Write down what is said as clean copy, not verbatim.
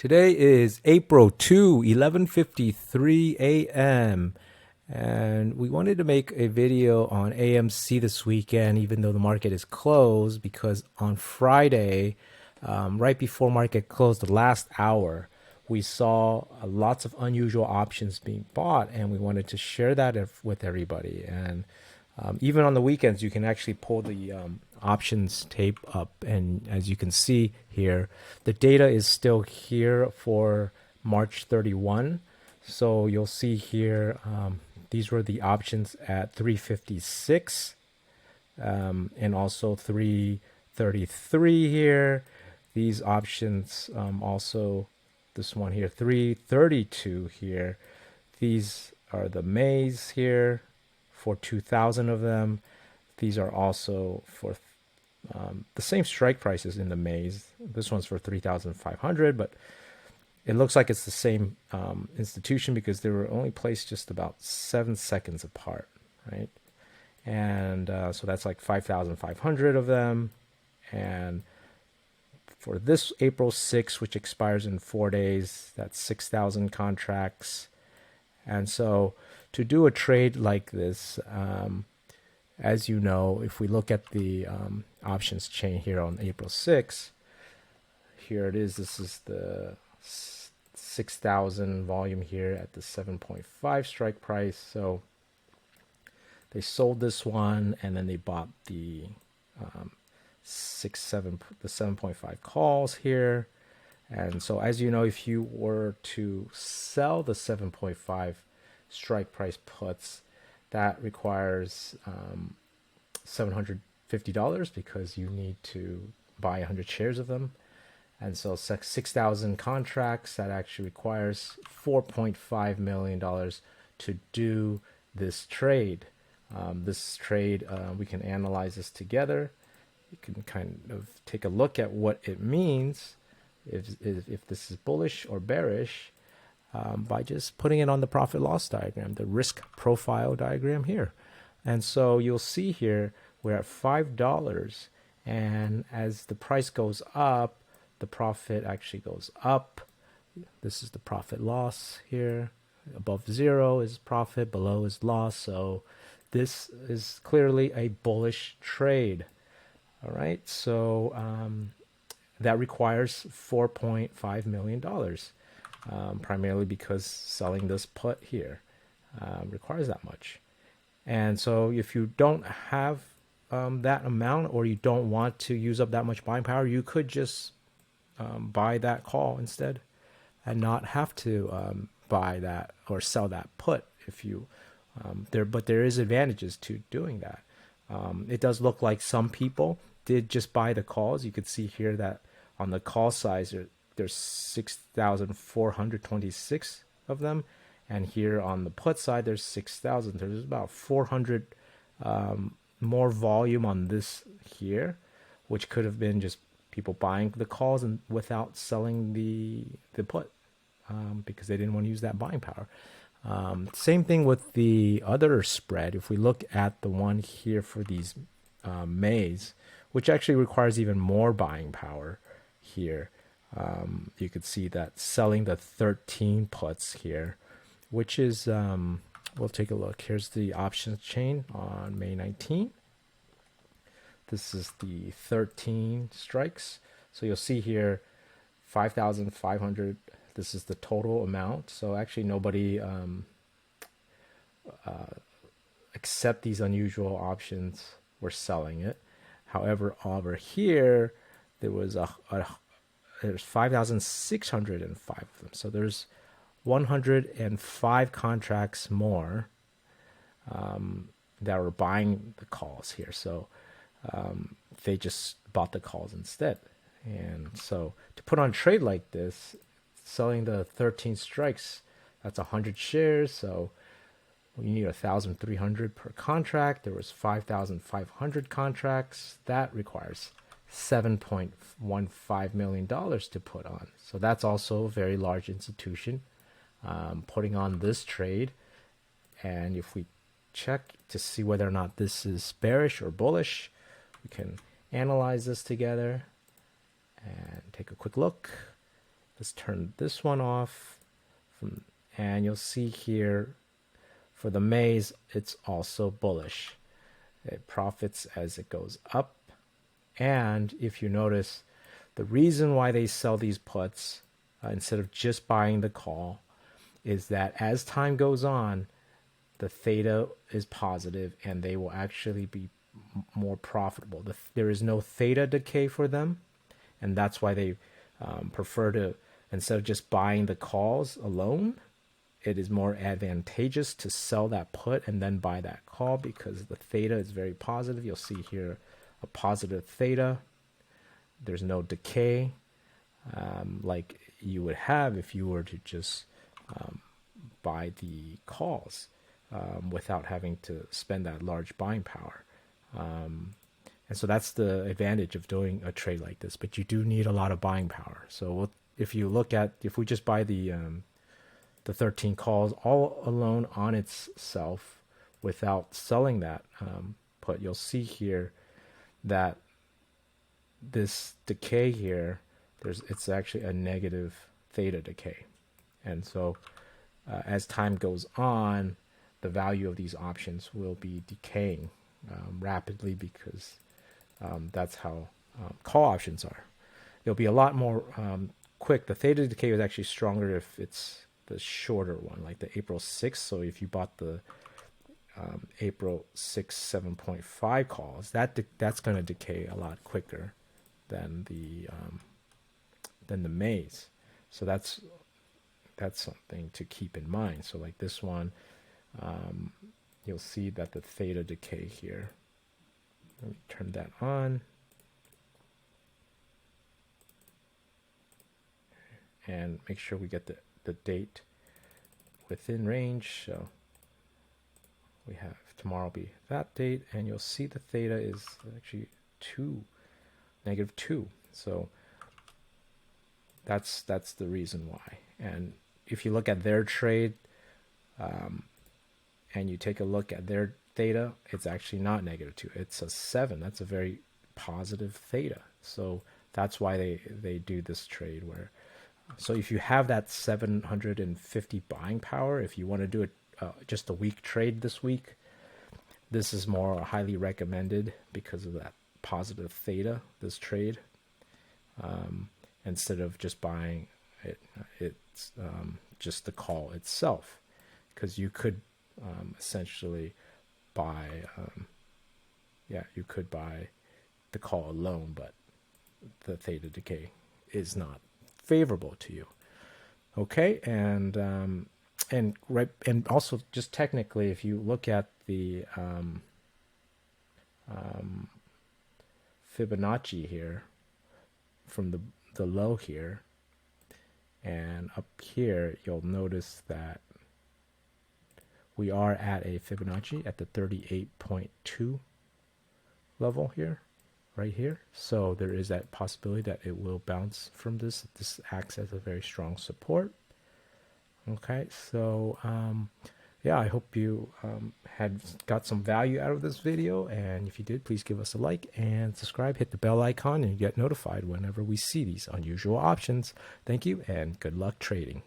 Today is April 2, 11:53 a.m. And we wanted to make a video on AMC this weekend, even though the market is closed, because on Friday, right before market closed, the last hour, we saw lots of unusual options being bought, and we wanted to share that with everybody. And even on the weekends, you can actually pull the options tape up. And as you can see here, the data is still here for March 31. So you'll see here, these were the options at 356 and also 333 here. These options also, this one here, 332 here. These are the Mays here for 2,000 of them. These are also for the same strike prices in the Mays. This one's for 3,500, but it looks like it's the same institution because they were only placed just about 7 seconds apart, right? And so that's like 5,500 of them. And for this April 6th, which expires in 4 days, that's 6,000 contracts. And so to do a trade like this, as you know, if we look at the options chain here on April 6th, here it is. This is the 6,000 volume here at the 7.5 strike price. So they sold this one and then they bought the 7.5 calls here. And so as you know, if you were to sell the 7.5 strike price puts, that requires $750 because you need to buy 100 shares of them. And so 6,000 contracts, that actually requires $4.5 million to do this trade. We can analyze this together. You can kind of take a look at what it means if this is bullish or bearish by just putting it on the profit loss diagram, the risk profile diagram here. And so you'll see here we're at $5, and as the price goes up, the profit actually goes up. This is the profit loss here. Above zero is profit, below is loss. So this is clearly a bullish trade. All right, so that requires $4.5 million, primarily because selling this put here requires that much. And so if you don't have that amount, or you don't want to use up that much buying power, you could just buy that call instead and not have to buy that or sell that put if you but there is advantages to doing that. It does look like some people did just buy the calls. You could see here that on the call size there's 6,426 of them, and here on the put side there's 6,000. There's about 400 more volume on this here, which could have been just people buying the calls and without selling the put because they didn't want to use that buying power. Same thing with the other spread. If we look at the one here for these Mays, which actually requires even more buying power here, you could see that selling the 13 puts here, which is, we'll take a look. Here's the options chain on May 19th. This is the 13 strikes. So you'll see here 5,500. This is the total amount. So actually nobody except these unusual options were selling it. However, over here there was there's 5,605 of them. So there's 105 contracts more that were buying the calls here. So they just bought the calls instead. And so to put on a trade like this, selling the 13 strikes, that's 100 shares. So you need 1,300 per contract. There was 5,500 contracts. That requires $7.15 million to put on. So that's also a very large institution putting on this trade. And if we check to see whether or not this is bearish or bullish, we can analyze this together and take a quick look. Let's turn this one off. And you'll see here for the maze, it's also bullish. It profits as it goes up. And if you notice, the reason why they sell these puts instead of just buying the call is that as time goes on, the theta is positive and they will actually be more profitable. There is no theta decay for them, and that's why they prefer to, instead of just buying the calls alone, it is more advantageous to sell that put and then buy that call because the theta is very positive. You'll see here a positive theta. There's no decay like you would have if you were to just buy the calls without having to spend that large buying power. And so that's the advantage of doing a trade like this, but you do need a lot of buying power. So if you look at, if we just buy the 13 calls all alone on itself without selling that put, you'll see here that this decay here, it's actually a negative theta decay. And so as time goes on, the value of these options will be decaying rapidly because that's how call options are. It'll be a lot more quick. The theta decay is actually stronger if it's the shorter one, like the April 6th. So if you bought the April 6 7.5 calls, that's going to decay a lot quicker than the maze. So that's something to keep in mind. So like this one, you'll see that the theta decay here. Let me turn that on. And make sure we get the date within range. So we have tomorrow be that date, and you'll see the theta is actually -2. So that's the reason why. And if you look at their trade and you take a look at their theta, it's actually not -2. It's a 7. That's a very positive theta. So that's why they do this trade where. So if you have that 750 buying power, if you want to do it just a week trade this week, this is more highly recommended because of that positive theta, this trade, instead of just buying it's just the call itself, because you could essentially buy, you could buy the call alone, but the theta decay is not favorable to you. Okay, and also just technically, if you look at the Fibonacci here from the low here and up here, you'll notice that we are at a Fibonacci at the 38.2 level here, right here. So there is that possibility that it will bounce from this. This acts as a very strong support. Okay, so yeah, I hope you had got some value out of this video, and if you did, please give us a like and subscribe, hit the bell icon, and you get notified whenever we see these unusual options. Thank you, and good luck trading.